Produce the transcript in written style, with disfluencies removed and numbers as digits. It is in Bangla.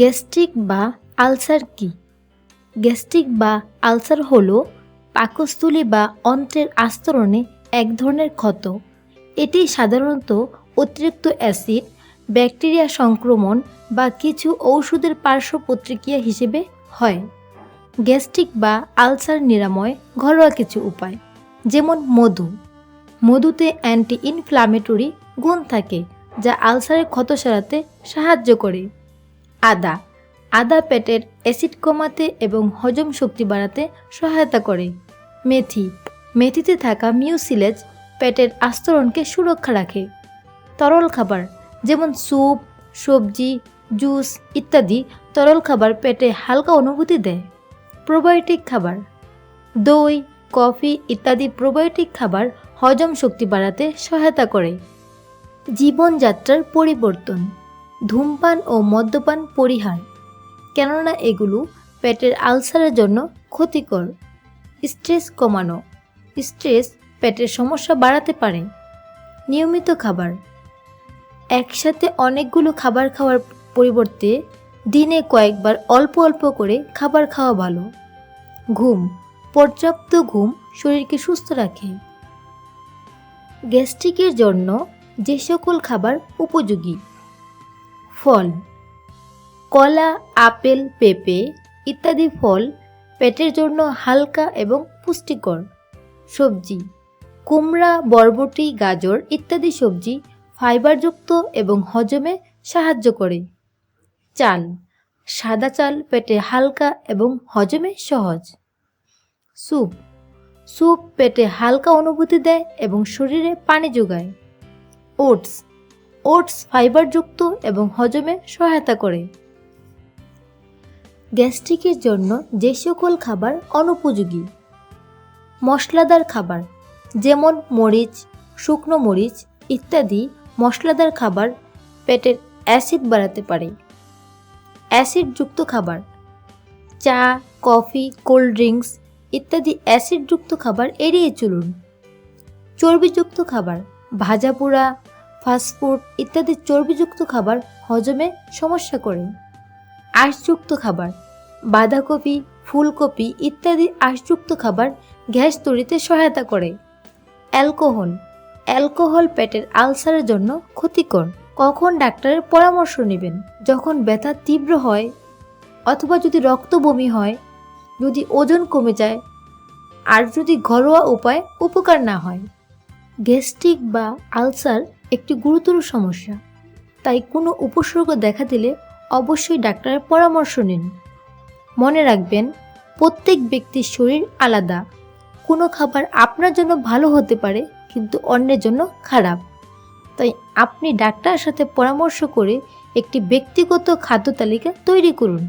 গ্যাস্ট্রিক বা আলসার কি? গ্যাস্ট্রিক বা আলসার হলো পাকস্থলী বা অন্ত্রের আস্তরণে এক ধরনের ক্ষত। এটি সাধারণত অতিরিক্ত অ্যাসিড, ব্যাকটেরিয়া সংক্রমণ বা কিছু ঔষধের পার্শ্ব প্রতিক্রিয়া হিসেবে হয়। গ্যাস্ট্রিক বা আলসার নিরাময় ঘরোয়া কিছু উপায়, যেমন মধুতে অ্যান্টি ইনফ্লামেটরি গুণ থাকে যা আলসারের ক্ষত সারাতে সাহায্য করে। আদা পেটের অ্যাসিড কমাতে এবং হজম শক্তি বাড়াতে সহায়তা করে। মেথিতে থাকা মিউসিলেজ পেটের আস্তরণকে সুরক্ষা রাখে। তরল খাবার যেমন স্যুপ, সবজি, জুস ইত্যাদি তরল খাবার পেটে হালকা অনুভূতি দেয়। প্রোবায়োটিক খাবার, দই, কফি ইত্যাদি প্রোবায়োটিক খাবার হজম শক্তি বাড়াতে সহায়তা করে। জীবনযাত্রার পরিবর্তন, ধূমপান ও মদ্যপান পরিহার, কেননা এগুলো পেটের আলসারের জন্য ক্ষতিকর। স্ট্রেস কমানো, স্ট্রেস পেটের সমস্যা বাড়াতে পারে। নিয়মিত খাবার, একসাথে অনেকগুলো খাবার খাওয়ার পরিবর্তে দিনে কয়েকবার অল্প অল্প করে খাবার খাওয়া ভালো। ঘুম, পর্যাপ্ত ঘুম শরীরকে সুস্থ রাখে। গ্যাস্ট্রিকের জন্য যে সকল খাবার উপযোগী: ফল, কলা, আপেল, পেঁপে ইত্যাদি ফল পেটের জন্য হালকা এবং পুষ্টিকর। সবজি, কুমড়া, বরবটি, গাজর ইত্যাদি সবজি ফাইবারযুক্ত এবং হজমে সাহায্য করে। চাল, সাদা চাল পেটে হালকা এবং হজমে সহজ। স্যুপ পেটে হালকা অনুভূতি দেয় এবং শরীরে পানি যোগায়। ওটস ফাইবারযুক্ত এবং হজমে সহায়তা করে। গ্যাস্ট্রিকের জন্য যে সকল খাবার অনুপযোগী: মশলাদার খাবার, যেমন মরিচ, শুকনো মরিচ ইত্যাদি মশলাদার খাবার পেটের অ্যাসিড বাড়াতে পারে। অ্যাসিডযুক্ত খাবার, চা, কফি, কোল্ড ড্রিঙ্কস ইত্যাদি অ্যাসিডযুক্ত খাবার এড়িয়ে চলুন। চর্বিযুক্ত খাবার, ভাজাপোড়া, ফাস্টফুড ইত্যাদি চর্বিযুক্ত খাবার হজমে সমস্যা করে। আঁশযুক্ত খাবার, বাঁধাকপি, ফুলকপি ইত্যাদি আঁশযুক্ত খাবার গ্যাস তৈরিতে সহায়তা করে। অ্যালকোহল পেটের আলসারের জন্য ক্ষতিকর। কখন ডাক্তারের পরামর্শ নেবেন? যখন ব্যথা তীব্র হয় অথবা যদি রক্ত বমি হয়, যদি ওজন কমে যায় আর যদি ঘরোয়া উপায় উপকার না হয়। গ্যাস্ট্রিক বা আলসার একটি গুরুতর সমস্যা, তাই কোনো উপসর্গ দেখা দিলে অবশ্যই ডাক্তারের পরামর্শ নিন। মনে রাখবেন, প্রত্যেক ব্যক্তির শরীর আলাদা। কোনো খাবার আপনার জন্য ভালো হতে পারে কিন্তু অন্যের জন্য খারাপ। তাই আপনি ডাক্তারের সাথে পরামর্শ করে একটি ব্যক্তিগত খাদ্য তালিকা তৈরি করুন।